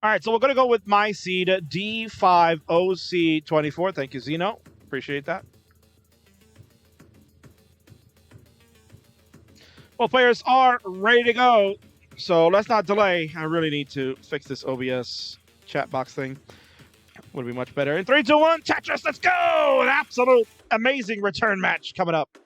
All right, so we're going to go with my seed, D5OC24. Thank you, Zeno. Appreciate that. Well, players are ready to go, so let's not delay. I really need to fix this OBS chat box thing. Would be much better. In 3, 2, 1, Tetris, let's go! An absolute amazing return match coming up.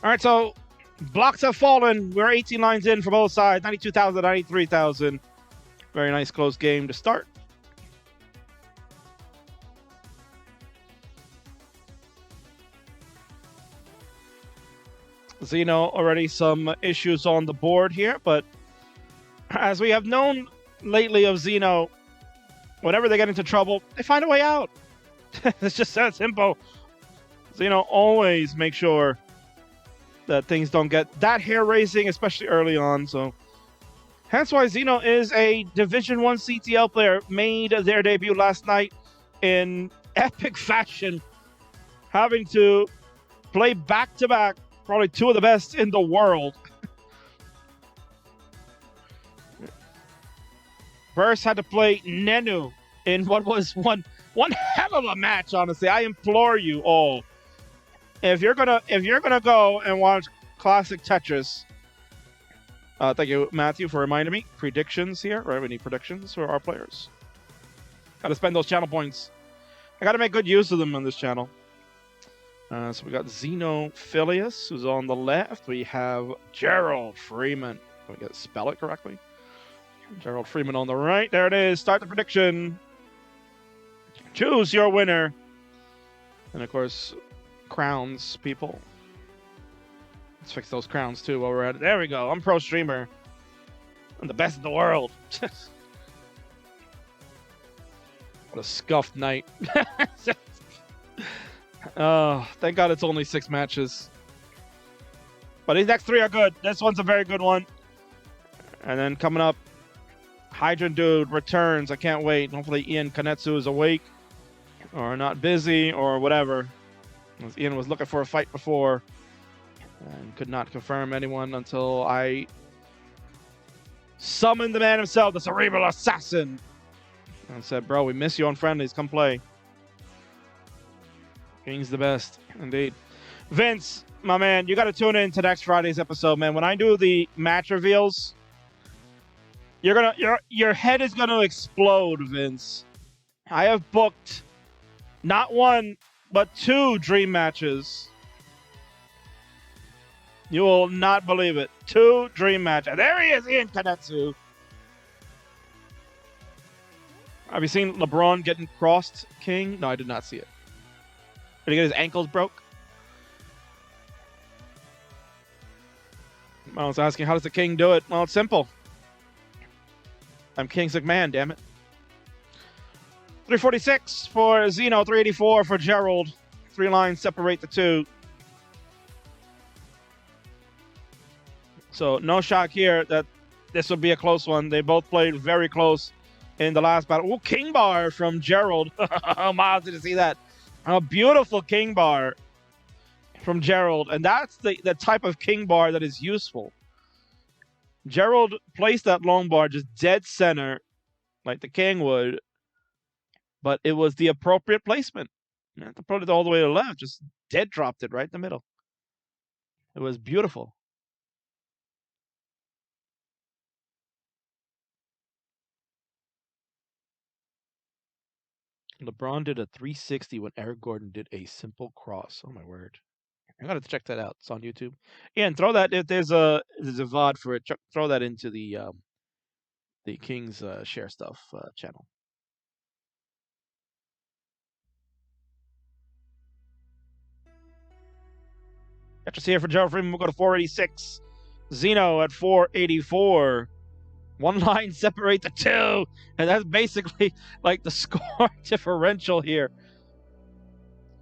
All right, so blocks have fallen. We're 18 lines in for both sides, 92,000, 93,000. Very nice close game to start. Zeno already some issues on the board here, but as we have known lately of Zeno, whenever they get into trouble, they find a way out. It's just that simple. Zeno always makes sure that things don't get that hair-raising, especially early on. So hence why Zeno is a Division 1 CTL player, made their debut last night in epic fashion, having to play back-to-back, probably two of the best in the world. Burst had to play Nenu in what was one hell of a match, honestly. I implore you all, if you're gonna go and watch classic Tetris, thank you, Matthew, for reminding me. Predictions here, right? We need predictions for our players. Got to spend those channel points. I got to make good use of them on this channel. So we got Xenophilius, who's on the left. We have Gerald Freeman. Did I get spell it correctly? Gerald Freeman on the right. There it is. Start the prediction. Choose your winner. And of course, crowns, people. Let's fix those crowns too while we're at it. There we go. I'm pro streamer. I'm the best in the world. What a scuffed night. Oh, thank God it's only 6 matches. But these next 3 are good. This one's a very good one. And then coming up, Hydrant Dude returns. I can't wait. Hopefully Ian Kanetsu is awake or not busy or whatever. Ian was looking for a fight before and could not confirm anyone until I summoned the man himself, the Cerebral Assassin, and said, bro, we miss you on Friendlies. Come play. King's the best, indeed. Vince, my man, you got to tune in to next Friday's episode, man. When I do the match reveals, your head is gonna explode, Vince. I have booked not 1, but 2 dream matches. You will not believe it. 2 dream matches. There he is, Ian Kanetsu. Have you seen LeBron getting crossed, King? No, I did not see it. Did he get his ankles broke? I was asking, how does the King do it? Well, it's simple. I'm King McMahon, damn it. 346 for Zeno, 384 for Gerald. 3 lines separate the 2. So no shock here that this will be a close one. They both played very close in the last battle. Oh, King Bar from Gerald. Miles, did you see that? A beautiful King Bar from Gerald. And that's the type of King Bar that is useful. Gerald placed that long bar just dead center, like the King would, but it was the appropriate placement. You have to put it all the way to the left, just dead dropped it right in the middle. It was beautiful. LeBron did a 360 when Eric Gordon did a simple cross. Oh my word! I gotta check that out. It's on YouTube. Yeah, and throw that if there's a VOD for it. Throw that into the Kings Share Stuff channel. Tetris here for Gerald Freeman. We'll go to 486. Xeno at 484. One line separate the two, and that's basically like the score differential here.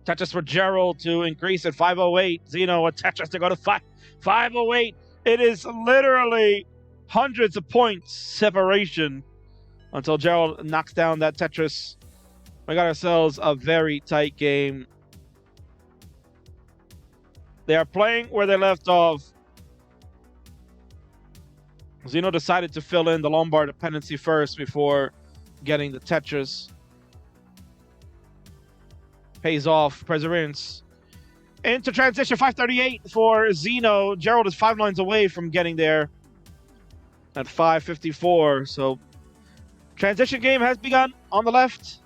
Tetris for Gerald to increase at 508. Xeno at Tetris to go to 508. It is literally hundreds of points separation until Gerald knocks down that Tetris. We got ourselves a very tight game. They are playing where they left off. Xeno decided to fill in the Lombard dependency first before getting the Tetris. Pays off. Perseverance. Into transition 538 for Xeno. Gerald is 5 lines away from getting there at 554. So transition game has begun on the left.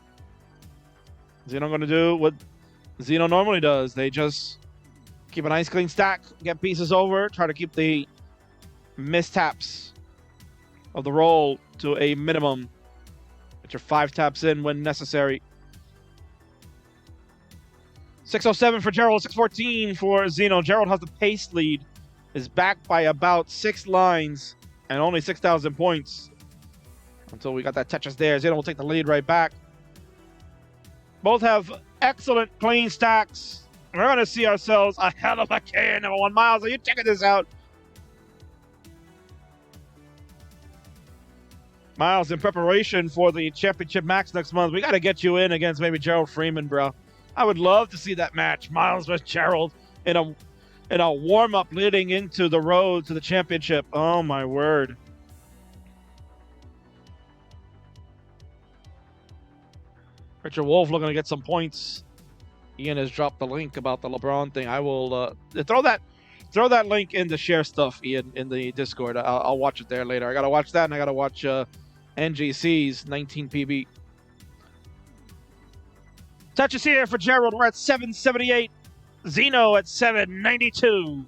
Xeno going to do what Xeno normally does. They just keep a nice clean stack, get pieces over, try to keep the mistaps of the roll to a minimum. Get your 5 taps in when necessary. 607 for Gerald, 614 for Xeno. Gerald has the pace lead, is back by about 6 lines and only 6,000 points until we got that Tetris there. Xeno will take the lead right back. Both have excellent clean stacks. We're going to see ourselves a hell of a game. Number 1, Miles, are you checking this out? Miles, in preparation for the Championship Max next month, we got to get you in against maybe Gerald Freeman, bro. I would love to see that match, Miles versus Gerald, in a warm-up leading into the road to the championship. Oh, my word. Richard Wolf looking to get some points. Ian has dropped the link about the LeBron thing. I will throw that link in the share stuff, Ian, in the Discord. I'll watch it there later. I got to watch that, and I got to watch NGC's 19 PB. Touches here for Gerald. We're at 778. Xeno at 792.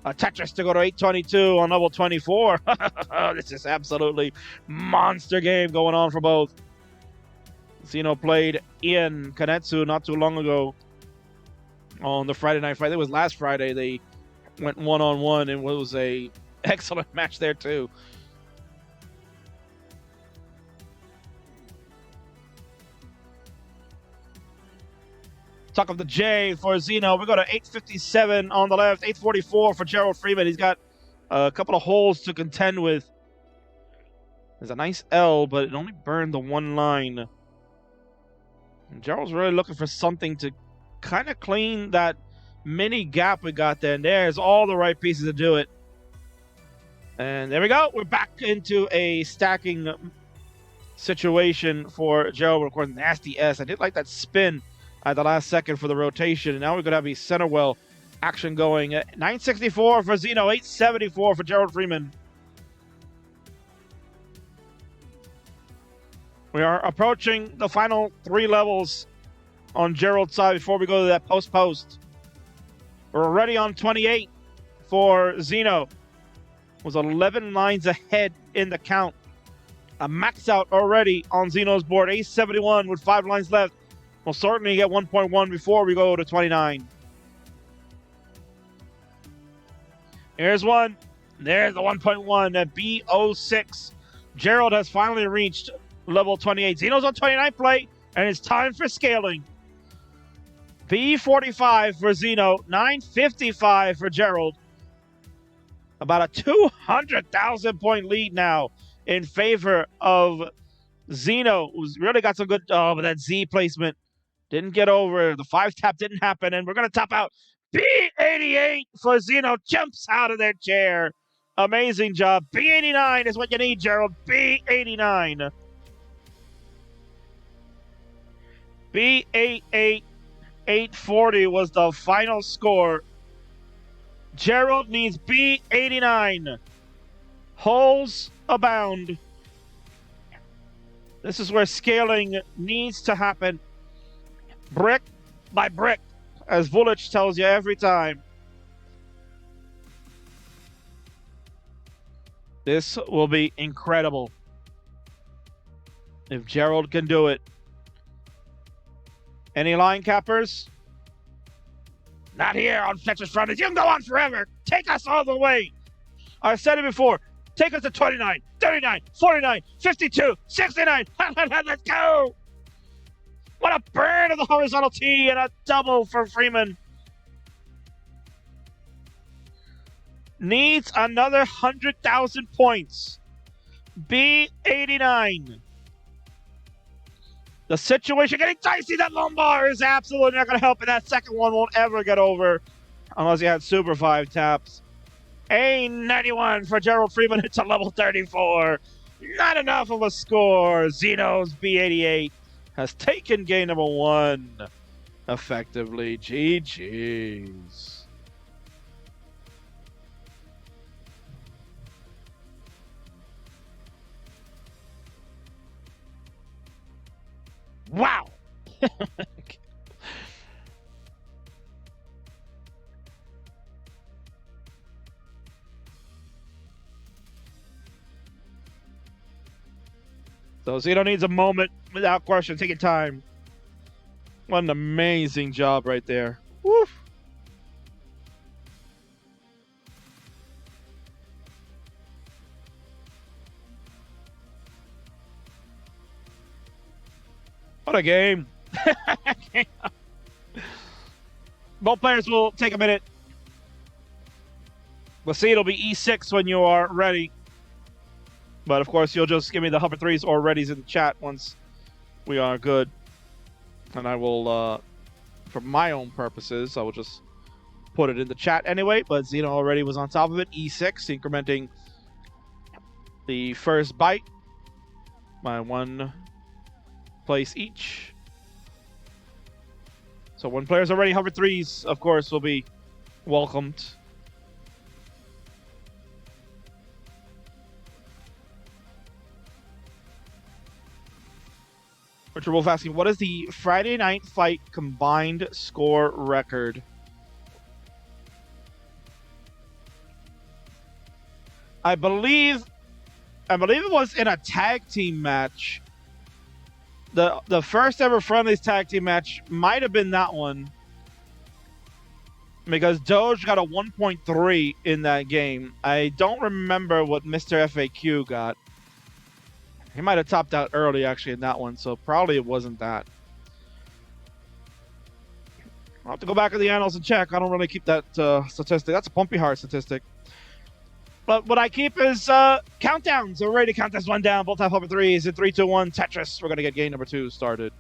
Tetris to go to 822 on level 24. This is absolutely monster game going on for both. Xeno played Ian Kanetsu not too long ago on the Friday night fight. It was last Friday. They went one-on-one, and it was a excellent match there too. Tuck of the J for Xeno. We go to 857 on the left, 844 for Gerald Freeman. He's got a couple of holes to contend with. There's a nice L, but it only burned the 1 line. And Gerald's really looking for something to kind of clean that mini gap we got there. And there's all the right pieces to do it. And there we go. We're back into a stacking situation for Gerald. Of course, nasty S. I did like that spin at the last second for the rotation. And now we're going to have a center well action going. 964 for Xeno, 874 for Gerald Freeman. We are approaching the final 3 levels on Gerald's side before we go to that post. We're already on 28 for Xeno. Was 11 lines ahead in the count. A max out already on Xeno's board. 871 with 5 lines left. We'll certainly get 1.1 before we go to 29. Here's one. There's the 1.1 at B06. Gerald has finally reached level 28. Xeno's on 29 play, and it's time for scaling. B45 for Xeno, 955 for Gerald. About a 200,000 point lead now in favor of Xeno, who's really got some good, but that Z placement didn't get over. The 5 tap didn't happen, and we're going to top out. B88 for Xeno, jumps out of their chair. Amazing job. B89 is what you need, Gerald. B89. B88, 840 was the final score. Gerald needs B89. Holes abound. This is where scaling needs to happen brick by brick, as Vulic tells you every time. This will be incredible if Gerald can do it. Any line cappers? Not here on Tetris Friendlies. You can go on forever. Take us all the way. I've said it before. Take us to 29, 39, 49, 52, 69. Let's go. What a burn of the horizontal T and a double for Freeman. Needs another 100,000 points. B89. The situation getting dicey. That lumbar is absolutely not going to help, and that second one won't ever get over unless he had Super 5 taps. A91 for Gerald Freeman. It's a level 34. Not enough of a score. Xeno's B88 has taken game number 1 effectively. GG's. Wow. So Zeno needs a moment without question. Take your time. What an amazing job right there. Woo. What a game. Both players will take a minute. We'll see. It'll be E6 when you are ready. But of course, you'll just give me the hover threes or readies in the chat once we are good. And I will, for my own purposes, I will just put it in the chat anyway. But Xeno already was on top of it. E6, incrementing the first bite by 1 place each. So when players are ready, hover threes, of course, will be welcomed. Richard Wolf asking, what is the Friday night fight combined score record? I believe it was in a tag team match. The first ever Friendlies tag team match might have been that one, because Doge got a 1.3 in that game. I don't remember what Mr. FAQ got. He might have topped out early, actually, in that one, so probably it wasn't that. I'll have to go back in the annals and check. I don't really keep that statistic. That's a Pumpy Heart statistic. But what I keep is countdowns. So we're ready to count this one down. Both have hover threes in 3, 2, 1. Tetris. We're going to get game number 2 started.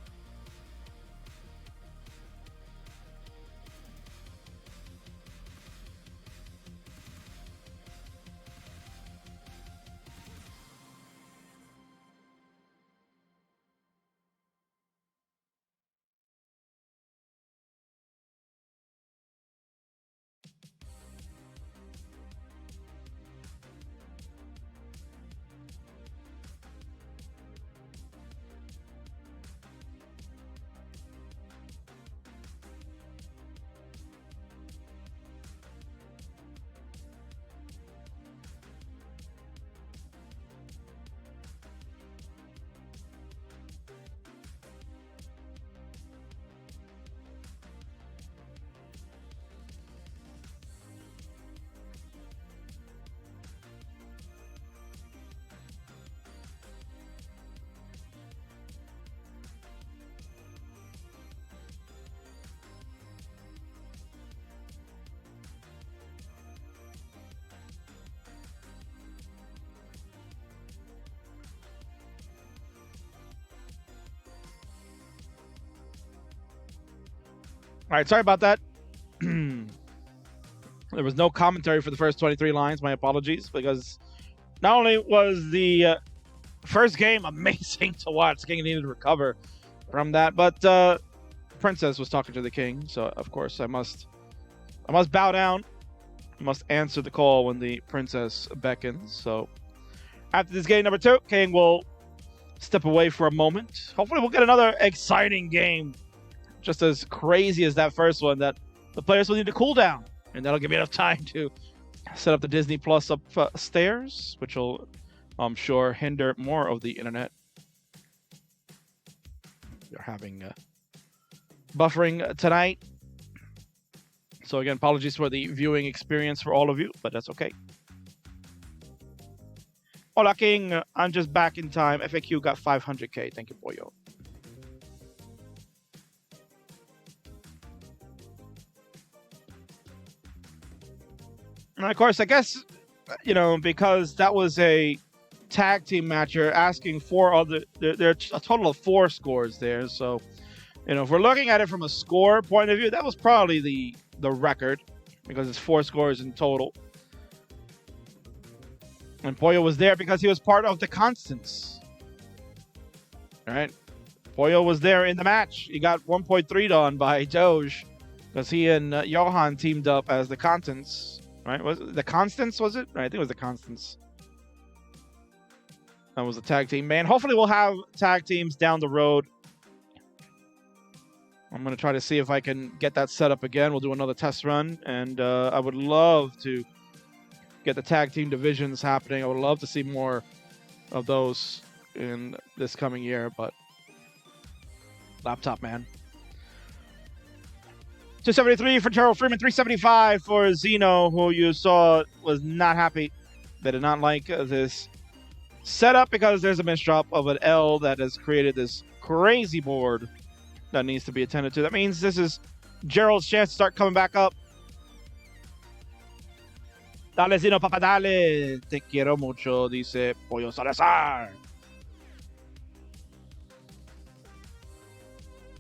All right, sorry about that. There was no commentary for the first 23 lines. My apologies, because not only was the first game amazing to watch, King needed to recover from that, but Princess was talking to the King, so of course I must bow down. I must answer the call when the Princess beckons. So after this game number 2, King will step away for a moment. Hopefully we'll get another exciting game, just as crazy as that first one, that the players will need to cool down, and that'll give me enough time to set up the Disney Plus upstairs, which will, I'm sure, hinder more of the internet. They're having buffering tonight. So again, apologies for the viewing experience for all of you, but that's okay. Hola King, I'm just back in time. FAQ got 500k. Thank you, Pollo. And of course, I guess, you know, because that was a tag team match, you're asking for other. There's a total of 4 scores there. So, you know, if we're looking at it from a score point of view, that was probably the record, because it's 4 scores in total. And Pollo was there because he was part of the Constants. All right. Pollo was there in the match. He got 1.3 on by Doge because he and Johan teamed up as the Constants. Right? Was it the Constants? Was it? Right. I think it was the Constants. That was the tag team. Man, hopefully we'll have tag teams down the road. I'm going to try to see if I can get that set up again. We'll do another test run. And I would love to get the tag team divisions happening. I would love to see more of those in this coming year, but laptop, man. 273 for Gerald Freeman, 375 for Xeno, who you saw was not happy. They did not like this setup because there's a misdrop of an L that has created this crazy board that needs to be attended to. That means this is Gerald's chance to start coming back up. Dale, Zino, papá, dale. Te quiero mucho, dice Pollo Salazar.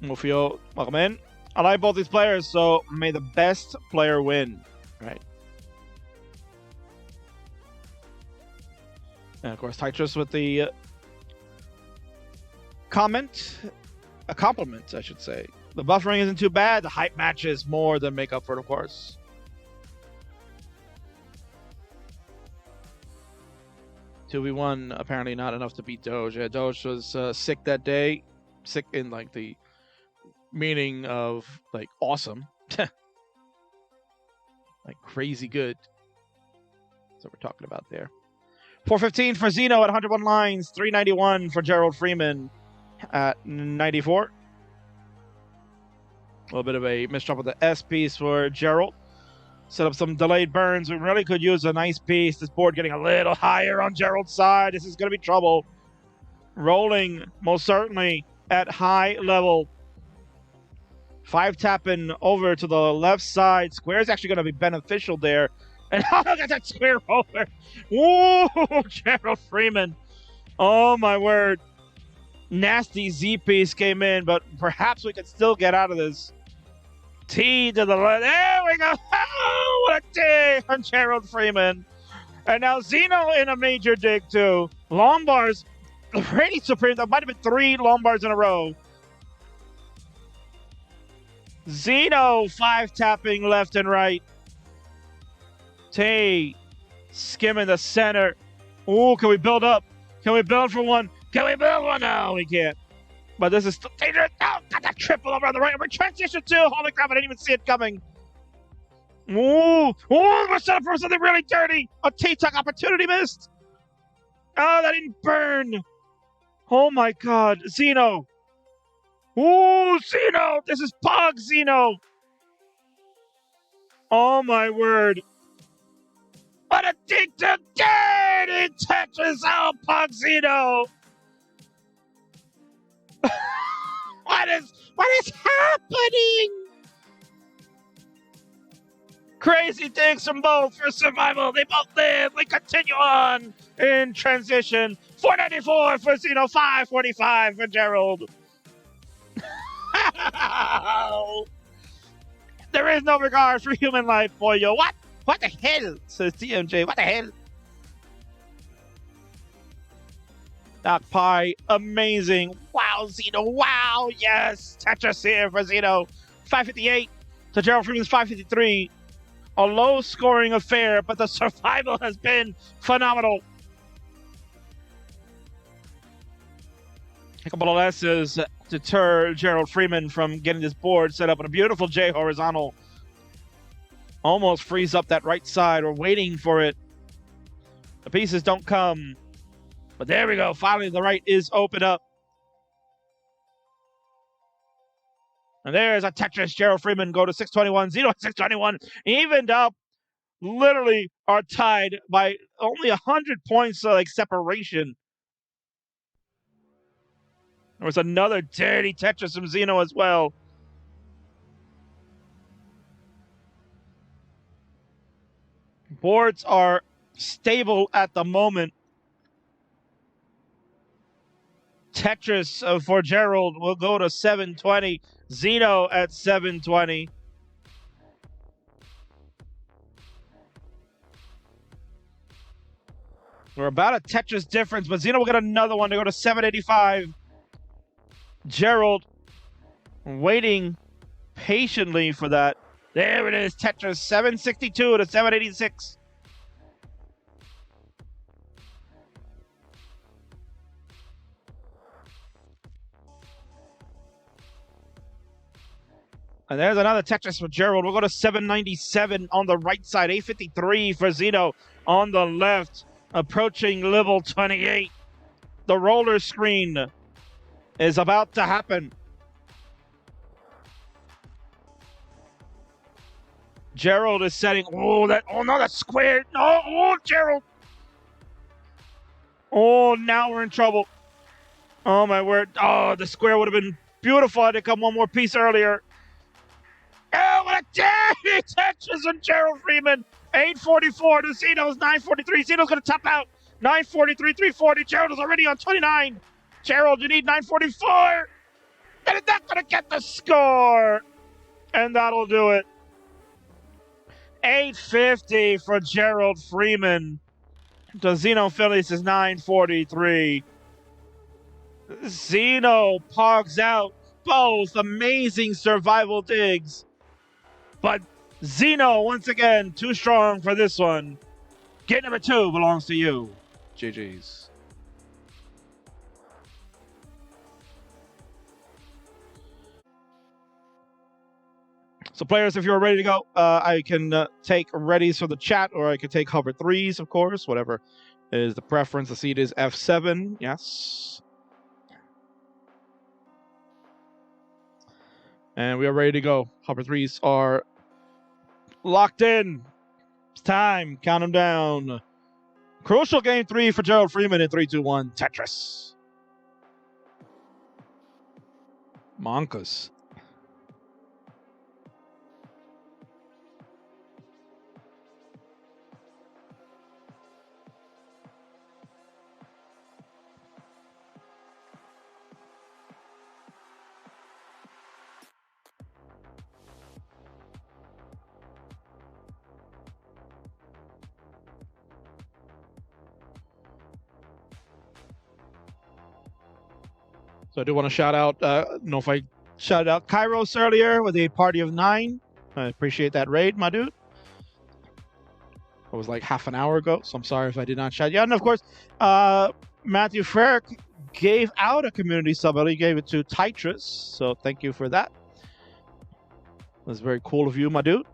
Mufio, welcome in. I like both these players, so may the best player win. Right. And of course, Tetris with the comment. A compliment, I should say. The buffering isn't too bad. The hype matches more than make up for it, of course. We won, apparently not enough to beat Doge. Yeah, Doge was sick that day. Sick in like the meaning of like awesome. Like crazy good. That's what we're talking about there. 415 for Xeno at 101 lines. 391 for Gerald Freeman at 94. A little bit of a misdrop of the S piece for Gerald. Set up some delayed burns. We really could use a nice piece. This board getting a little higher on Gerald's side. This is going to be trouble. Rolling, most certainly, at high level. 5 tapping over to the left side. Square is actually going to be beneficial there. And look at that square over. Whoa, Gerald Freeman. Oh, my word. Nasty Z piece came in, but perhaps we could still get out of this. T to the left. There we go. Oh, what a dig on Gerald Freeman. And now Xeno in a major dig, too. Long bars. Pretty supreme. That might have been 3 long bars in a row. Xeno 5 tapping left and right. Tay skimming the center. Ooh, can we build up? Can we build for one? Can we build one? No, we can't. But this is still dangerous. Oh, got that triple over on the right. We're transition 2. Holy crap, I didn't even see it coming. Ooh, we're set up for something really dirty. A T-Tuck opportunity missed. Oh, that didn't burn. Oh my God, Xeno. Ooh, Xeno. This is Pug Xeno. Oh my word. What a dig to dirty Tetris. Oh, Pug Xeno. What is happening? Crazy things from both for survival. They both live. We continue on in transition. 494 for Xeno, 545 for Gerald. There is no regard for human life for you. What? What the hell? Says TMJ. What the hell? Doc Pie, amazing. Wow, Xeno, wow, yes. Tetris here for Xeno. 558 to Gerald Freeman's 553. A low-scoring affair, but the survival has been phenomenal. A couple of S's deter Gerald Freeman from getting this board set up, and a beautiful J horizontal. Almost frees up that right side. We're waiting for it. The pieces don't come. But there we go. Finally, the right is open up. And there's a Tetris. Gerald Freeman go to 621. Xeno 621. Evened up. Literally are tied by only 100 points like separation. There was another dirty Tetris from Xeno as well. Boards are stable at the moment. Tetris for Gerald will go to 720. Xeno at 720. We're about a Tetris difference, but Xeno will get another one to go to 785. Gerald waiting patiently for that. There it is, Tetris, 762 to 786. And there's another Tetris for Gerald. We'll go to 797 on the right side. 853 for Xeno on the left. Approaching level 28. The roller screen is about to happen. Gerald is setting. Oh, no, that's squared. No, oh, Gerald. Oh, now we're in trouble. Oh, my word. Oh, the square would have been beautiful had it come one more piece earlier. Oh, what a dirty Tetris on Gerald Freeman. 844 to Xeno's 943. Xeno's going to top out. 943, 340. Gerald is already on 29. Gerald, you need 944. And it's not going to get the score. And that'll do it. 850 for Gerald Freeman. To Xenophilius is 943. Xeno pogs out both amazing survival digs. But Xeno, once again, too strong for this one. Gate number 2 belongs to you. GG's. So players, if you're ready to go, I can take readies from the chat, or I can take hover 3s, of course, whatever is the preference. The seed is F7, yes. And we are ready to go. Hover 3s are locked in. It's time. Count them down. Crucial game 3 for Gerald Freeman in 3, 2, 1. Tetris. Monkas. So I do want to shout out, I don't know if I shouted out Kairos earlier with a party of 9. I appreciate that raid, my dude. It was like half an hour ago, so I'm sorry if I did not shout you out. And of course, Matthew Ferrick gave out a community sub. He gave it to Tetris, so thank you for that. That's very cool of you, my dude.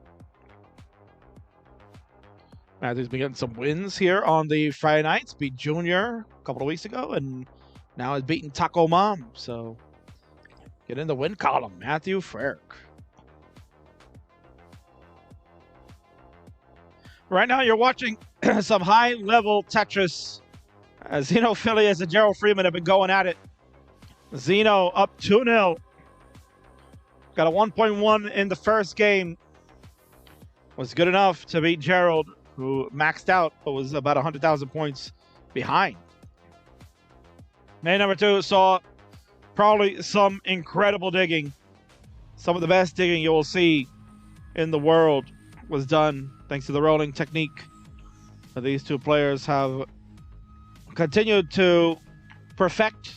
Matthew's been getting some wins here on the Friday nights. Beat Junior a couple of weeks ago, and now he's beating Taco Mom. So get in the win column, Matthew Ferrick. Right now, you're watching some high-level Tetris. Xenophilius and Gerald Freeman have been going at it. Xeno up 2-0. Got a 1.1 in the first game. Was good enough to beat Gerald, who maxed out, but was about 100,000 points behind. Main number 2 saw probably some incredible digging. Some of the best digging you will see in the world was done thanks to the rolling technique that these two players have continued to perfect.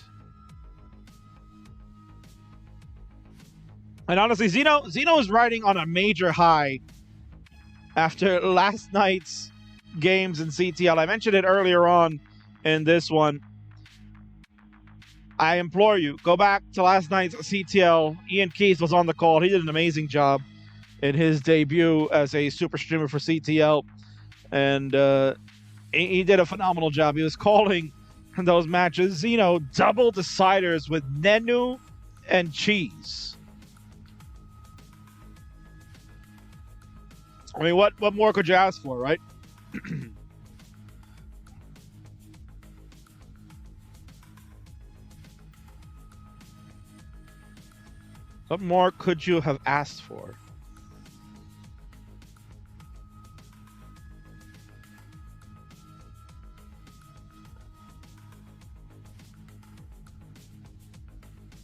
And honestly, Xeno is riding on a major high after last night's games in CTL. I mentioned it earlier on in this one. I implore you, go back to last night's CTL. Ian Keith was on the call. He did an amazing job in his debut as a super streamer for CTL. And he did a phenomenal job. He was calling those matches, double deciders with Nenu and Cheese. I mean, what more could you ask for, right? What more could you have asked for?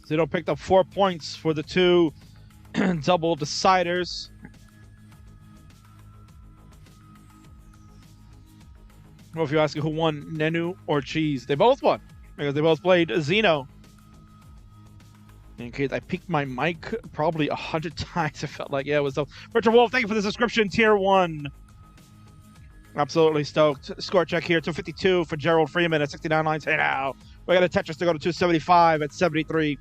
Zeno picked up 4 points for the two double deciders. Well, if you're asking who won, Nenu or Cheese, they both won because they both played Xeno. In case I peaked my mic probably 100 times, it felt like, yeah, it was so. Richard Wolf, thank you for the subscription, tier 1. Absolutely stoked. Score check here, 252 for Gerald Freeman at 69 lines. Hey now, we got a Tetris to go to 275 at 73.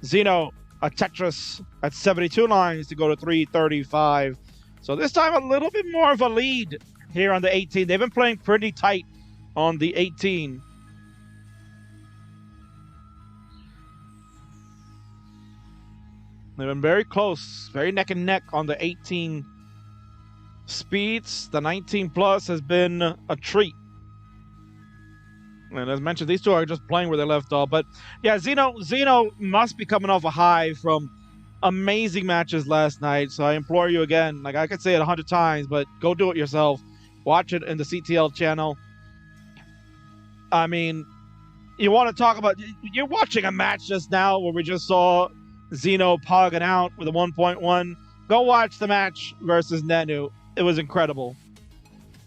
Xeno, a Tetris at 72 lines to go to 335. So this time a little bit more of a lead here on the 18. They've been playing pretty tight on the 18. They've been very close, very neck and neck on the 18 speeds. The 19 plus has been a treat. And as mentioned, these two are just playing where they left off. But yeah, Xeno must be coming off a high from amazing matches last night. So I implore you again, like I could say it 100 times, but go do it yourself. Watch it in the CTL channel. I mean, you want to talk about, you're watching a match just now where we just saw Xeno pogging out with a 1.1. Go watch the match versus Nenu. It was incredible.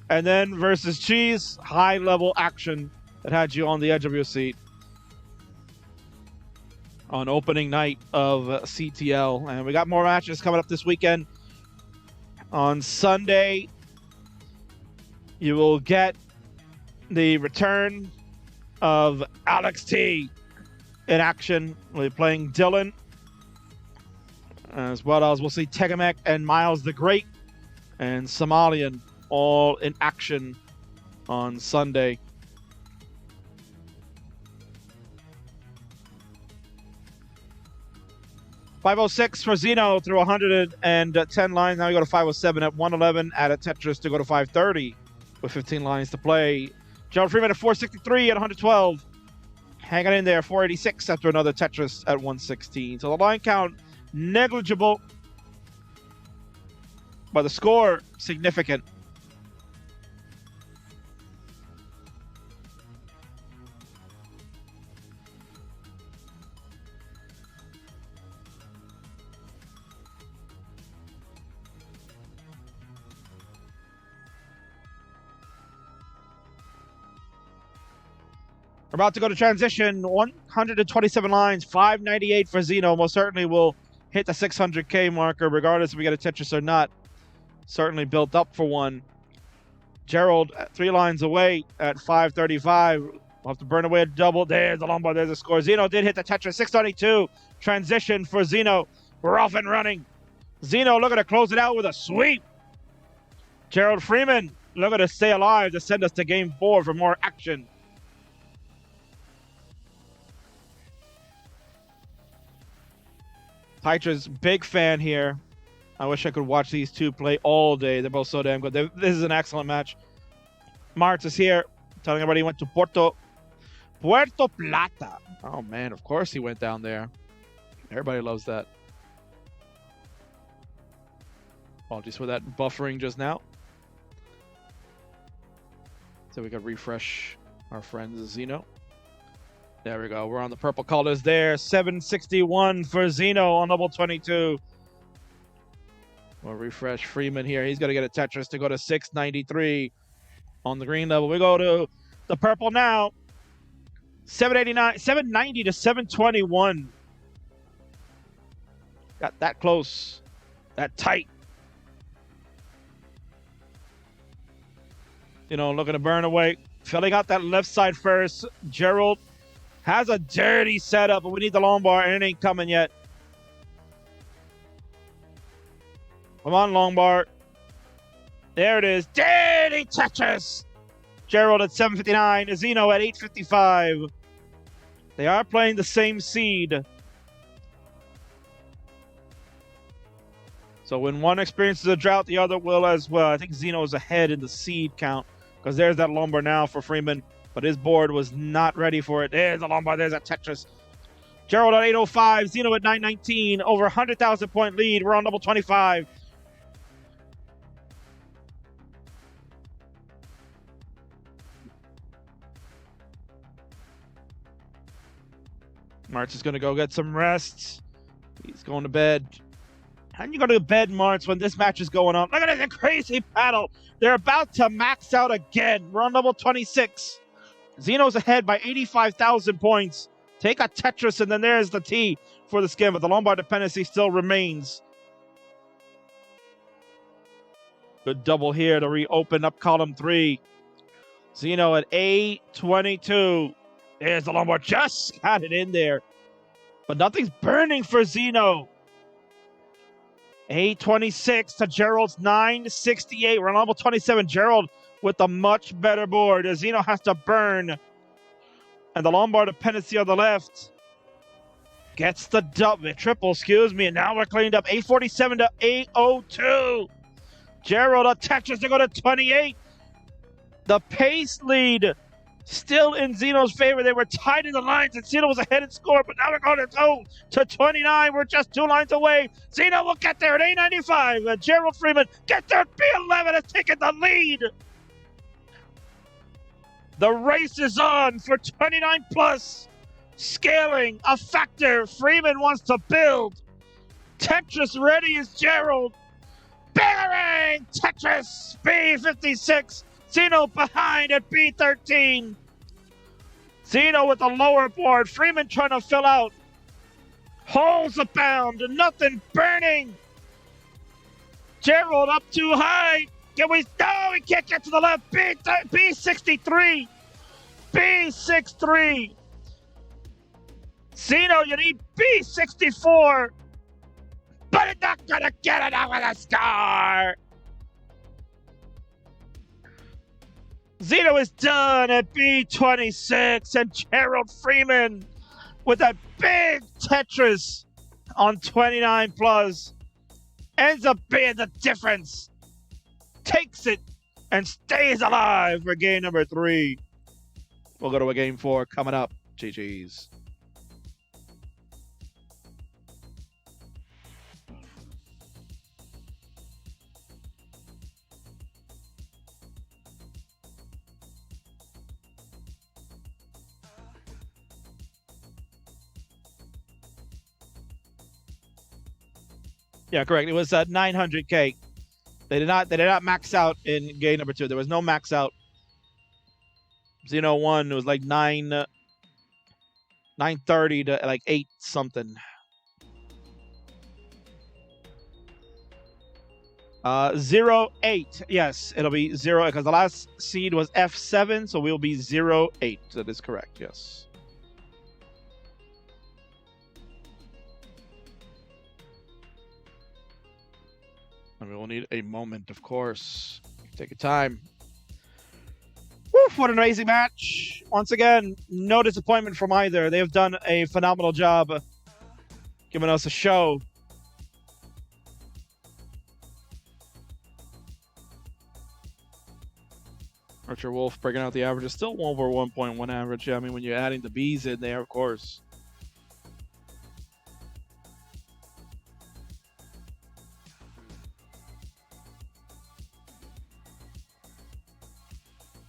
And then versus Cheese, high level action that had you on the edge of your seat on opening night of CTL. And we got more matches coming up this weekend. On Sunday, you will get the return of Alex T in action. We'll be playing Dylan. As well as we'll see Tegamek and Miles the Great and Somalian all in action on Sunday. .506 for Xeno through 110 lines. Now we go to 507 at 111. Add a Tetris to go to 530 with 15 lines to play. Gerald Freeman at 463 at 112. Hanging in there, 486 after another Tetris at 116. So the line count negligible, but the score significant. We're about to go to transition. 127 lines, 598 for Xeno. Most certainly will hit the 600K marker, regardless if we get a Tetris or not. Certainly built up for one. Gerald, 3 lines away at 535. We'll have to burn away a double. There's the Lombard. There's the score. Xeno did hit the Tetris. 622. Transition for Xeno. We're off and running. Xeno looking to close it out with a sweep. Gerald Freeman looking to stay alive to send us to game 4 for more action. Tytra's big fan here. I wish I could watch these two play all day. They're both so damn good. This is an excellent match. Martz is here, telling everybody he went to Puerto Plata. Oh, man, of course he went down there. Everybody loves that. Apologies for that buffering just now. So we can refresh our friends Xeno. There we go. We're on the purple colors there. 761 for Xeno on level 22. We'll refresh Freeman here. He's going to get a Tetris to go to 693 on the green level. We go to the purple now. 789, 790 to 721. Got that close. That tight. Looking to burn away. Filling out that left side first. Gerald Has a dirty setup, but we need the long bar, and it ain't coming yet. Come on, long bar. There it is. Dirty Tetris! Gerald at 759, Xeno at 855. They are playing the same seed. So when one experiences a drought, the other will as well. I think Xeno is ahead in the seed count because there's that lumbar now for Freeman, but his board was not ready for it. There's the lumbar, there's that Tetris. Gerald at 805, Xeno at 919, over 100,000 point lead. We're on double 25. March is going to go get some rest. He's going to bed. How do you go to bed, March, when this match is going on? Look at this crazy battle. They're about to max out again. We're on level 26. Xeno's ahead by 85,000 points. Take a Tetris, and then there's the T for the skin, but the lumbar dependency still remains. Good double here to reopen up column 3. Xeno at A22. There's the lumbar. Just got it in there. But nothing's burning for Xeno. 826 to Gerald's 968. We're on level 27. Gerald with a much better board. Xeno has to burn. And the lumbar dependency on the left gets the triple, excuse me. And now we're cleaned up. 847 to 802. Gerald a Tetris to go to 28. The pace lead still in Xeno's favor. They were tied in the lines, and Xeno was ahead in score, but now we're going to go to 29. We're just 2 lines away. Xeno will get there at 895. Gerald Freeman gets there at B11, has taken the lead. The race is on for 29 plus. Scaling a factor. Freeman wants to build. Tetris ready is Gerald. Bang! Tetris B56. Xeno behind at B13. Xeno with the lower board. Freeman trying to fill out. Holes abound. Nothing burning. Gerald up too high. Can we? No, we can't get to the left. B63. B63. Xeno, you need B64. But it's not going to get it out with a scar. Xeno is done at B26, and Gerald Freeman with a big Tetris on 29 plus ends up being the difference. Takes it and stays alive for game number 3. We'll go to a game 4 coming up. GG's. Yeah, correct. It was 900K. They did not max out in game number 2. There was no max out. Xeno 1, it was like 930 to like 8 something. 08. Yes, it'll be 0 because the last seed was F7, so we'll be 08. That is correct. Yes. And we will need a moment, of course. Take your time. Woof, what an amazing match. Once again, no disappointment from either. They have done a phenomenal job giving us a show. Archer Wolf breaking out the average is still over 1.1 average. I mean, when you're adding the Bs in there, of course.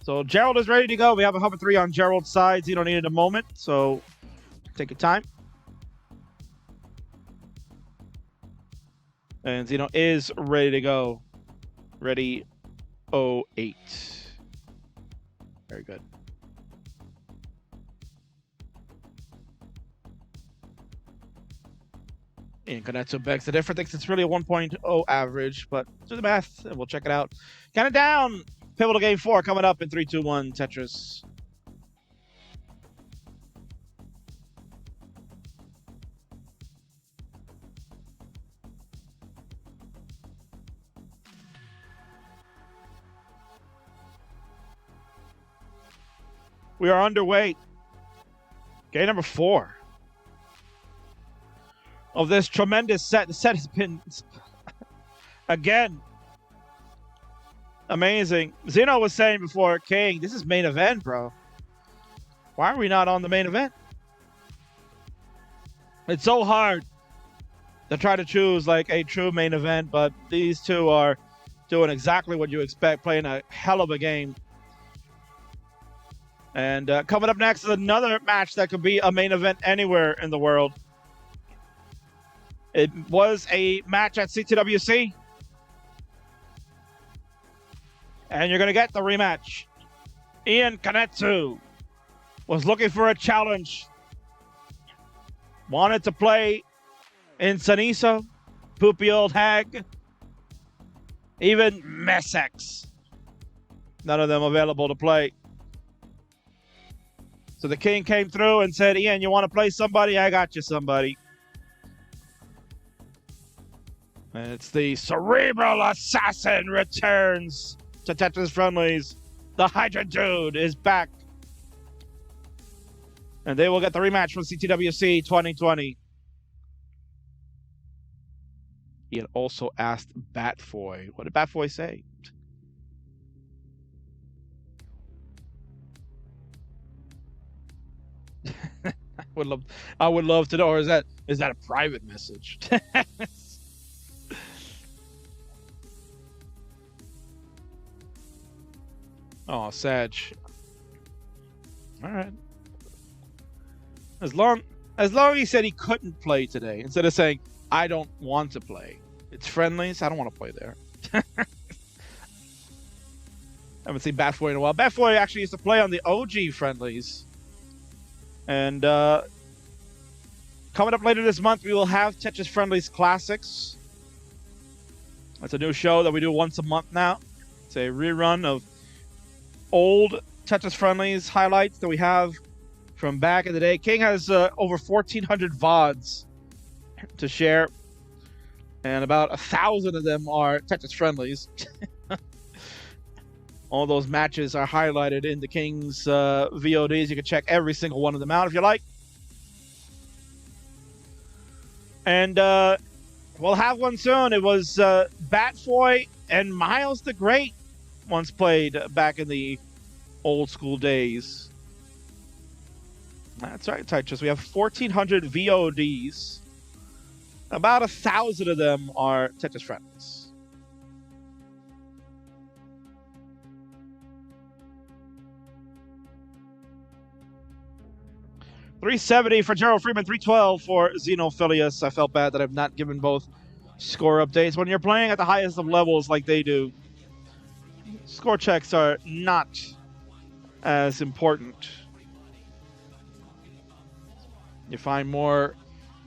So Gerald is ready to go. We have a hover 3 on Gerald's side. You don't need it a moment, so take your time. And Xeno is ready to go. Ready 08. Very good. And Konetsu begs the difference. Thinks it's really a 1.0 average, but do the math and we'll check it out. Count it down. Pivotal game 4 coming up in 3, 2, 1. Tetris. We are underway. Game number 4 of this tremendous set. The set has been, again, amazing. Xeno was saying before, King, this is main event, bro. Why are we not on the main event? It's so hard to try to choose like a true main event, but these two are doing exactly what you expect, playing a hell of a game. And coming up next is another match that could be a main event anywhere in the world. It was a match at CTWC. And you're going to get the rematch. Ian Kanetsu was looking for a challenge. Wanted to play in Saniso, Poopy Old Hag, even Messex. None of them available to play. So the King came through and said, Ian, you want to play somebody? I got you somebody. And it's the Cerebral Assassin returns to Tetris Friendlies. The Hydra Dude is back. And they will get the rematch from CTWC 2020. He had also asked Batfoy. What did Batfoy say? I would love to know. Or is that a private message? Oh, Sag. All right. As long as he said he couldn't play today, instead of saying I don't want to play. It's friendlies. I don't want to play there. Haven't seen Batfoy in a while. Batfoy actually used to play on the OG friendlies. And coming up later this month, we will have Tetris Friendlies Classics. That's a new show that we do once a month now. It's a rerun of old Tetris Friendlies highlights that we have from back in the day. King has over 1,400 VODs to share, and about 1,000 of them are Tetris Friendlies. All those matches are highlighted in the King's VODs. You can check every single one of them out if you like. And we'll have one soon. It was Batfoy and Miles the Great once played back in the old school days. That's right, Tetris. We have 1,400 VODs. About 1,000 of them are Tetris Friendlies. $370 for Gerald Freeman, $312 for Xenophilius. I felt bad that I've not given both score updates. When you're playing at the highest of levels like they do, score checks are not as important. You find more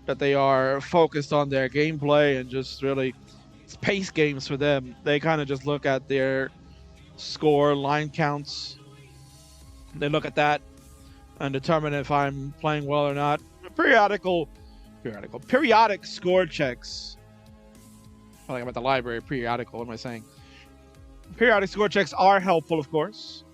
that they are focused on their gameplay and just really, it's pace games for them. They kind of just look at their score line counts. They look at that and determine if I'm playing well or not. Periodic score checks. I think I'm at the library. Periodical, what am I saying? Periodic score checks are helpful, of course.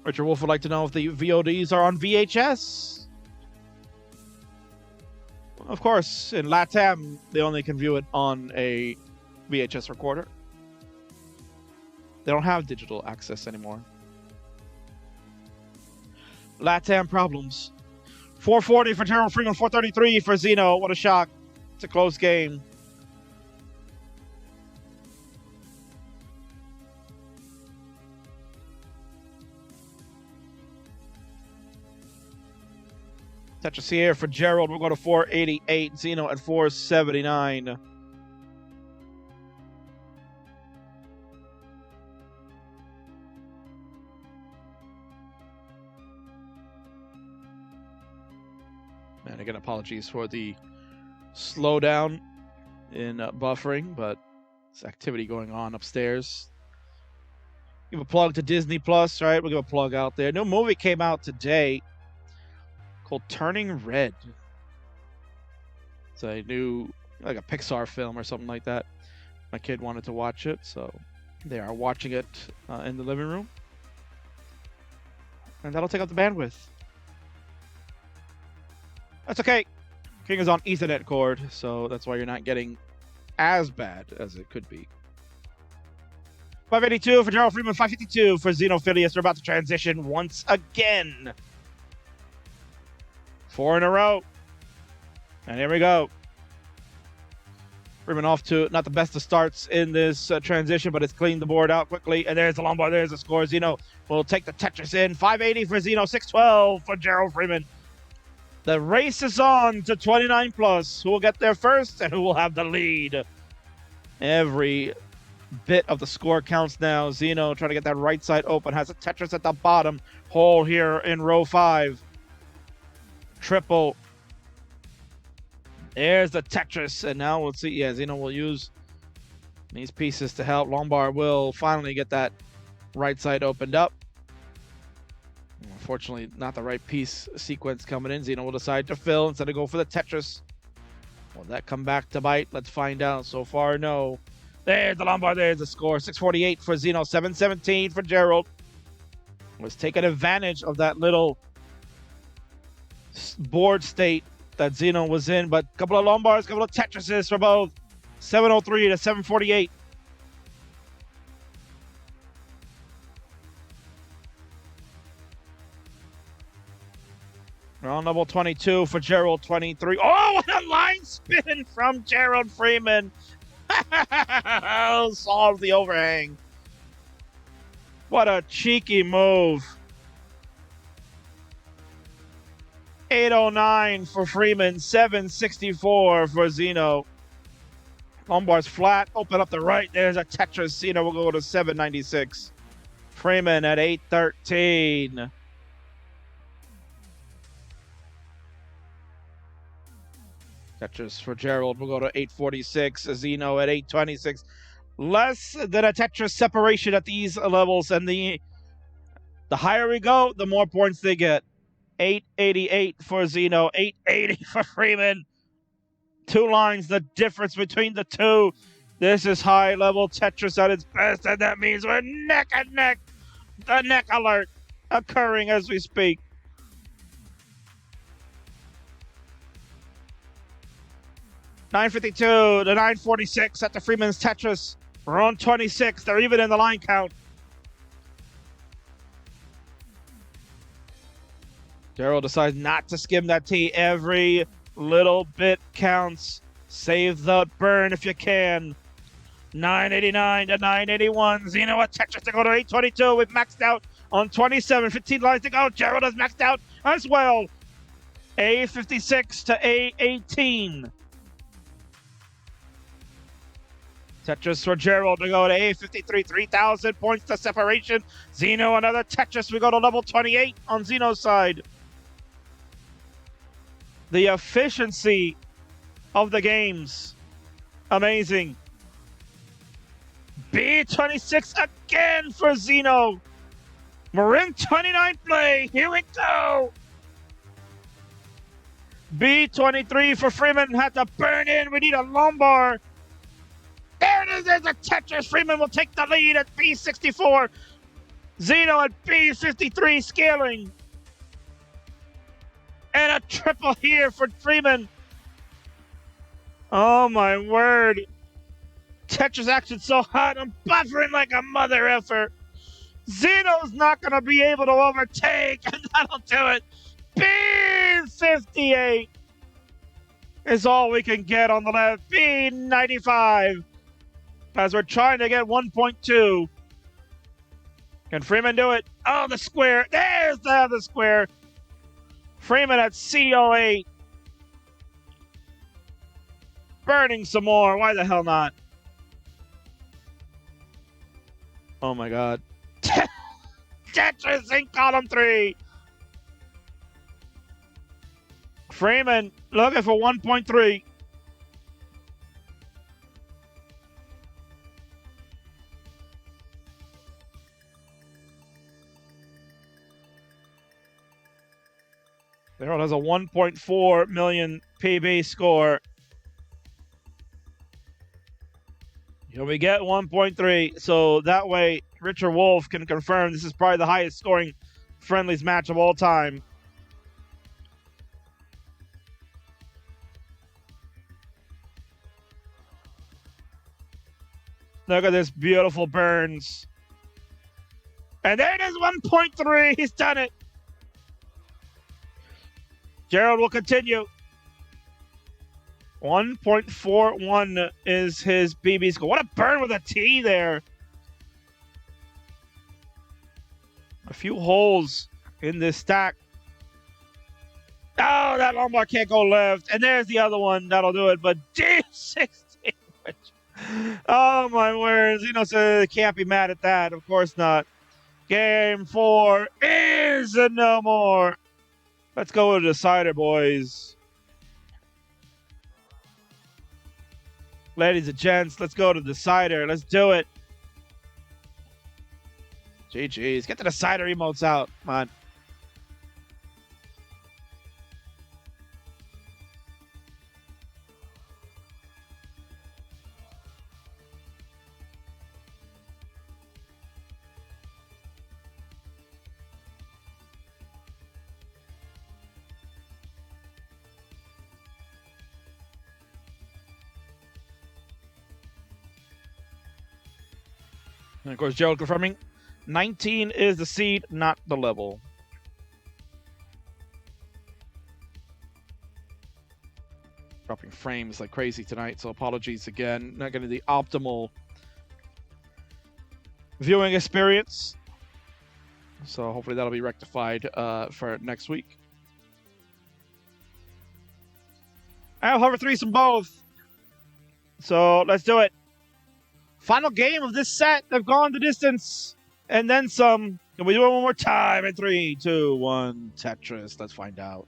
Richard Wolf would like to know if the VODs are on VHS. Of course, in LATAM, they only can view it on a VHS recorder. They don't have digital access anymore. LATAM problems. 440 for Gerald Freeman, 433 for Xeno. What a shock. It's a close game. Tetris here for Gerald. We'll go to 488. Xeno at 479. And again, apologies for the slowdown in buffering, but there's activity going on upstairs. Give a plug to Disney Plus, right? We'll give a plug out there. New movie came out today called Turning Red. It's a new, like a Pixar film or something like that. My kid wanted to watch it, so they are watching it in the living room. And that'll take up the bandwidth. That's okay. King is on Ethernet cord, so that's why you're not getting as bad as it could be. 582 for Gerald Freeman, 552 for Xenophilius. We're about to transition once again. 4 in a row. And here we go. Freeman off to not the best of starts in this transition, but it's cleaned the board out quickly. And there's the long bar. There's the score. Xeno will take the Tetris in. 580 for Xeno, 612 for Gerald Freeman. The race is on to 29 plus. Who will get there first and who will have the lead? Every bit of the score counts now. Xeno trying to get that right side open. Has a Tetris at the bottom hole here in row 5. Triple. There's the Tetris. And now we'll see. Yeah, Xeno will use these pieces to help. Lombard will finally get that right side opened up. Unfortunately, not the right piece sequence coming in. Xeno will decide to fill instead of go for the Tetris. Will that come back to bite? Let's find out. So far, no. There's the Lombard. There's the score. 648 for Xeno. 717 for Gerald. Was taking advantage of that little board state that Xeno was in. But a couple of Lombards, a couple of Tetrises for both. 703 to 748. Round level 22 for Gerald, 23. Oh, what a line spin from Gerald Freeman. Solves the overhang. What a cheeky move. 809 for Freeman, 764 for Xeno. Lombard's flat, open up the right. There's a Tetris. Xeno will go to 796. Freeman at 813. Tetris for Gerald will go to 846. Xeno at 826. Less than a Tetris separation at these levels, and the higher we go, the more points they get. 888 for Xeno, 880 for Freeman. 2 lines, the difference between the two. This is high-level Tetris at its best, and that means we're neck and neck. The neck alert occurring as we speak. $9.52 to $9.46 at the Freeman's Tetris. We're on 26. They're even in the line count. Gerald decides not to skim that tea. Every little bit counts. Save the burn if you can. 989 to 981. Xeno at Tetris to go to 822. We've maxed out on 27. 15 lines to go. Gerald has maxed out as well. A56 to A18. Tetris for Gerald to go to A53, 3,000 points to separation. Xeno, another Tetris. We go to level 28 on Xeno's side. The efficiency of the games. Amazing. B26 again for Xeno. We're in 29 play. Here we go. B23 for Freeman. Had to burn in. We need a Lombard. There it is. There's a Tetris. Freeman will take the lead at B64. Xeno at B53 scaling. And a triple here for Freeman. Oh my word. Tetris action so hot. I'm buffering like a mother effer. Xeno's not going to be able to overtake. And that'll do it. B58 is all we can get on the left. B95. As we're trying to get 1.2. Can Freeman do it? Oh, the square. There's the other square. Freeman at C08. Burning some more. Why the hell not? Oh my god. Tetris in column 3. Freeman looking for 1.3. Gerald has a 1.4 million PB score. And we get 1.3, so that way Richard Wolf can confirm this is probably the highest scoring friendlies match of all time. Look at this beautiful Burns. And there it is, 1.3. He's done it. Gerald will continue. 1.41 is his BB score. What a burn with a T there. A few holes in this stack. Oh, that long bar can't go left. And there's the other one. That'll do it. But G16. Oh, my word. Zeno says can't be mad at that. Of course not. Game 4 is no more. Let's go to the decider, boys. Ladies and gents, let's go to the decider. Let's do it. GG's. Get the decider emotes out. Come on. And of course, Gerald confirming 19 is the seed, not the level. Dropping frames like crazy tonight, so apologies again. Not getting the optimal viewing experience. So hopefully that'll be rectified for next week. I'll hover threesome both. So let's do it. Final game of this set. They've gone the distance and then some. Can we do it one more time? In 3, 2, 1, Tetris. Let's find out.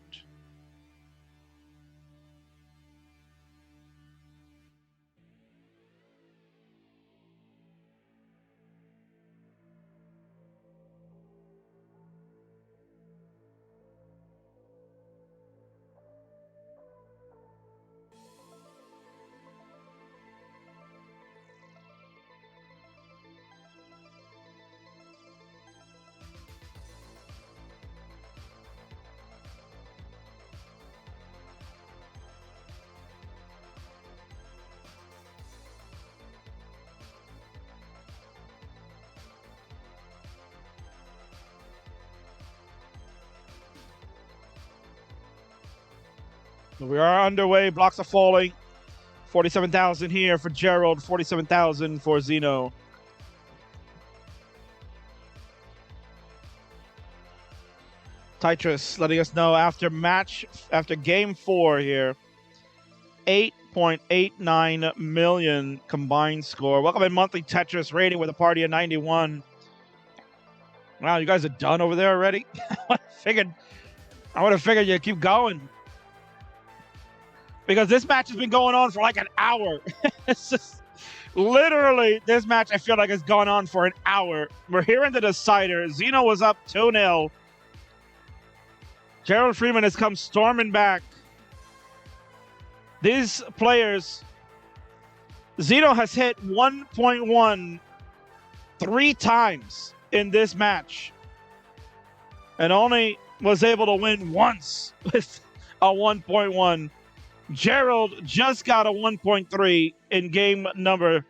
We are underway. Blocks are falling. 47,000 here for Gerald. 47,000 for Zeno. Tetris letting us know after game 4 here. 8.89 million combined score. Welcome in monthly Tetris rating with a party of 91. Wow, you guys are done over there already? I would have figured you'd keep going. Because this match has been going on for like an hour. It's just literally this match I feel like has gone on for an hour. We're here in the decider. Zeno was up 2-0. Gerald Freeman has come storming back. These players, Zeno has hit 1.1 3 times in this match. And only was able to win once with a 1.1. Gerald just got a 1.3 in game number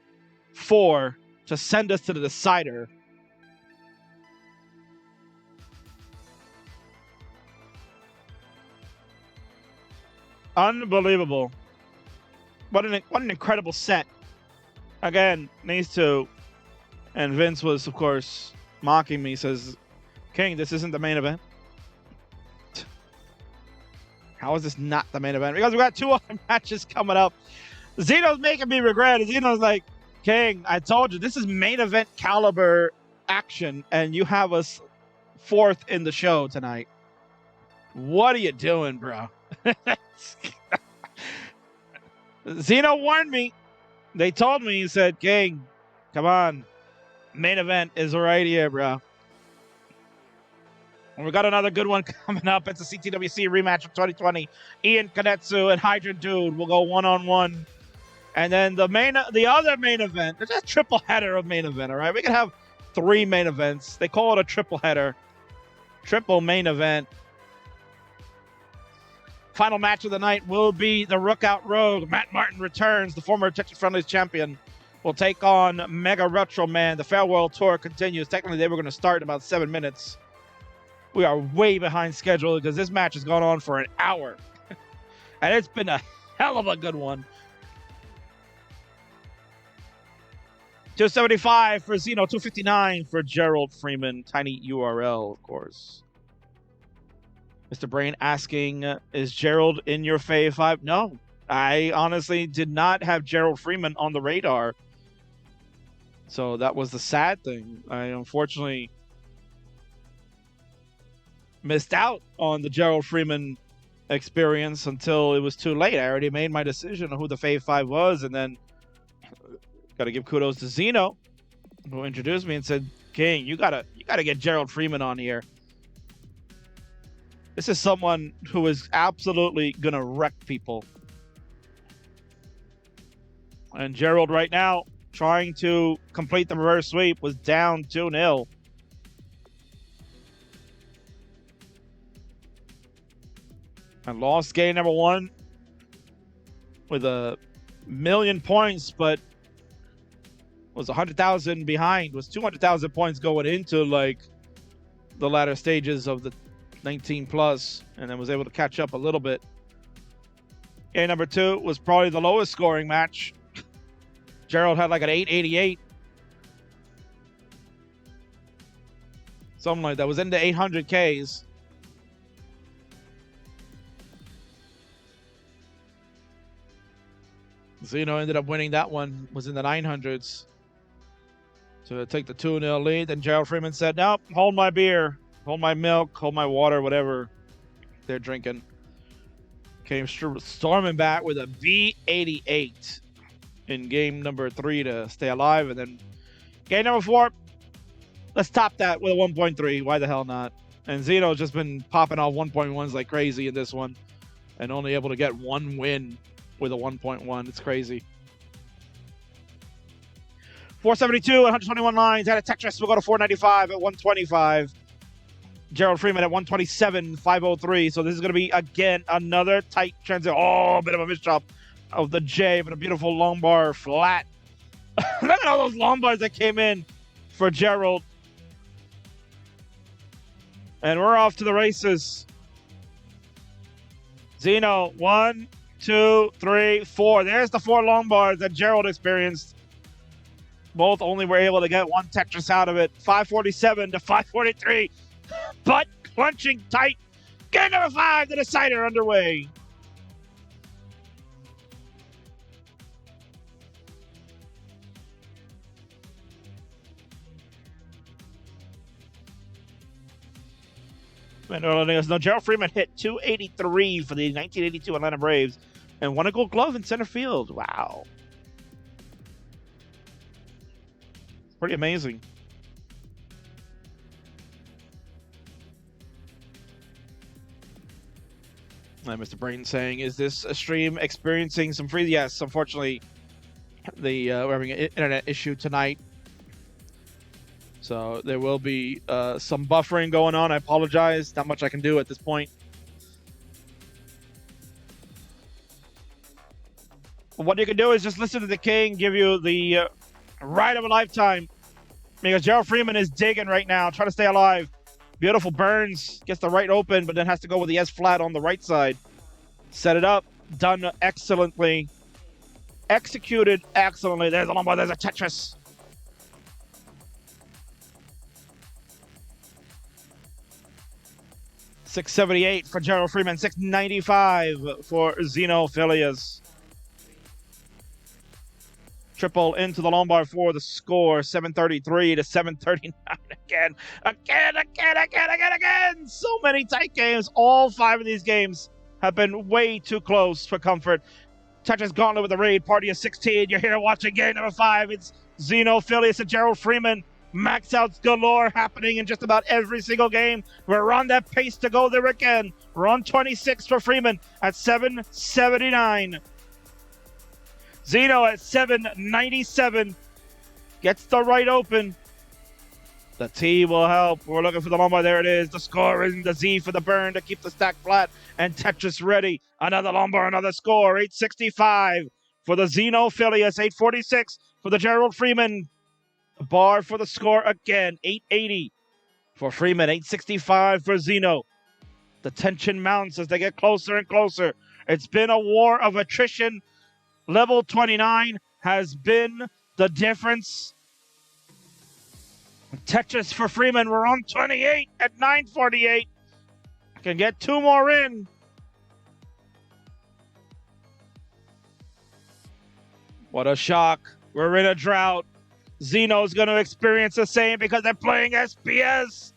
4 to send us to the decider. Unbelievable. What an incredible set. Again, these two. And Vince was, of course, mocking me. Says, King, this isn't the main event. How is this not the main event? Because we got 2 other matches coming up. Zeno's making me regret it. Zeno's like, King, I told you, this is main event caliber action, and you have us 4th in the show tonight. What are you doing, bro? Zeno warned me. They told me, he said, King, come on. Main event is right here, bro. And we got another good one coming up. It's a CTWC rematch of 2020. Ian Kanetsu and Hydrant Dude will go one-on-one. And then the other main event, there's a triple header of main event, all right? We can have 3 main events. They call it a triple header. Triple main event. Final match of the night will be the Rookout Rogue. Matt Martin returns. The former Tetris Friendlies champion will take on Mega Retro Man. The Farewell Tour continues. Technically, they were going to start in about 7 minutes. We are way behind schedule because this match has gone on for an hour. And it's been a hell of a good one. 275 for Xeno, 259 for Gerald Freeman. Tiny URL, of course. Mr. Brain asking, is Gerald in your Fave 5? No, I honestly did not have Gerald Freeman on the radar. So that was the sad thing. I unfortunately missed out on the Gerald Freeman experience until it was too late. I already made my decision on who the Fave 5 was, and then got to give kudos to Xeno, who introduced me and said, King, you gotta get Gerald Freeman on here. This is someone who is absolutely going to wreck people. And Gerald right now, trying to complete the reverse sweep, was down 2-0. And lost game number 1 with 1,000,000 points, but was 100,000 behind. Was 200,000 points going into like the latter stages of the 19 plus, and then was able to catch up a little bit. Game number 2 was probably the lowest scoring match. Gerald had like an 888. Something like that. Was into 800Ks. Xeno ended up winning that one. Was in the 900s. To take the 2-0 lead. Then Gerald Freeman said, nope, hold my beer. Hold my milk, hold my water, whatever they're drinking. Came storming back with a V88 in game number 3 to stay alive. And then game number 4, let's top that with a 1.3. Why the hell not? And Xeno's just been popping off 1.1s like crazy in this one. And only able to get 1 win with a 1.1. It's crazy. 472, 121 lines. Out of Tetris, we'll go to 495 at 125. Gerald Freeman at 127, 503. So this is going to be, again, another tight transition. Oh, a bit of a misjump of the J, but a beautiful long bar flat. Look at all those long bars that came in for Gerald. And we're off to the races. Xeno, 1, 2, 3, 4. There's the 4 long bars that Gerald experienced. Both only were able to get 1 Tetris out of it. 547 to 543. Butt clenching tight. Game number 5, the decider underway. No, Gerald Freeman hit 283 for the 1982 Atlanta Braves and won a Gold Glove in center field. Wow. Pretty amazing. Mr. Brain saying, is this a stream experiencing some free? Yes, unfortunately, we're having an internet issue tonight. So there will be some buffering going on. I apologize. Not much I can do at this point. What you can do is just listen to the King give you the ride of a lifetime. Because Gerald Freeman is digging right now, trying to stay alive. Beautiful burns, gets the right open, but then has to go with the S flat on the right side. Set it up, done excellently. Executed excellently. There's a long ball, there's a Tetris. $678 for Gerald Freeman, $695 for Xenophilius. Triple into the long bar for the score, 733 to 739 again. So many tight games. All 5 of these games have been way too close for comfort. Tetris Gauntlet with the raid, party of 16. You're here watching game number 5. It's Xenophilius and Gerald Freeman. Max outs galore happening in just about every single game. We're on that pace to go there again. We're on 26 for Freeman at 779. Xeno at 797 gets the right open. The T will help. We're looking for the lumbar. There it is. The score is the Z for the burn to keep the stack flat. And Tetris ready. Another lumbar, another score. 865 for the Xenophilius. 846 for the Gerald Freeman. The bar for the score again. 880 for Freeman. 865 for Xeno. The tension mounts as they get closer and closer. It's been a war of attrition. Level 29 has been the difference. Tetris for Freeman. We're on 28 at 948. Can get two more in. What a shock. We're in a drought. Xeno's going to experience the same because they're playing SPS.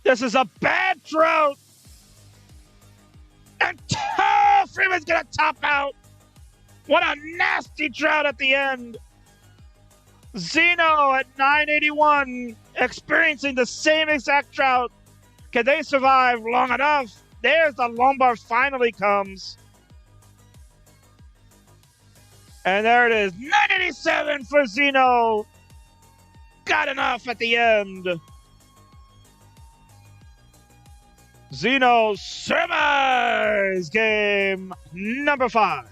This is a bad drought. And Freeman's going to top out. What a nasty drought at the end. Xeno at 981, experiencing the same exact drought. Can they survive long enough? There's the lumbar finally comes. And there it is, 987 for Xeno. Got enough at the end. Xeno survives game number 5.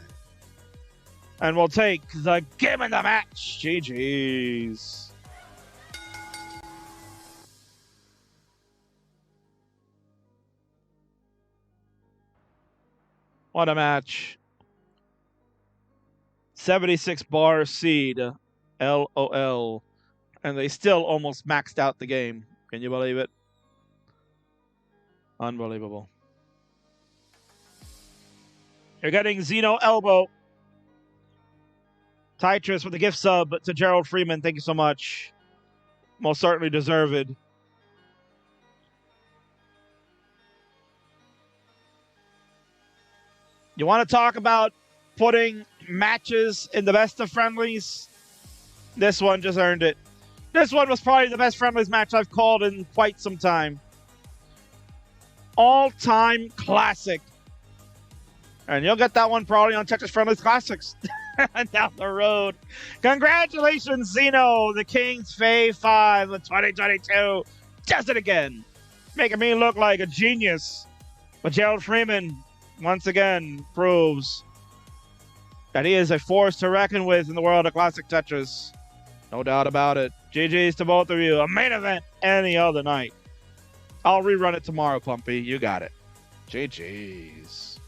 And we'll take the game in the match. GG's. What a match. 76 bar seed. LOL. And they still almost maxed out the game. Can you believe it? Unbelievable. You're getting Xeno elbow. Tetris with a gift sub to Gerald Freeman. Thank you so much. Most certainly deserved. You want to talk about putting matches in the best of friendlies? This one just earned it. This one was probably the best friendlies match I've called in quite some time. All-time classic. And you'll get that one probably on Tetris Friendlies Classics down the road. Congratulations, Xeno, the King's Fave 5 of 2022. Does it again. Making me look like a genius. But Gerald Freeman, once again, proves that he is a force to reckon with in the world of classic Tetris. No doubt about it. GG's to both of you. A main event any other night. I'll rerun it tomorrow, Pumpy. You got it. GG's.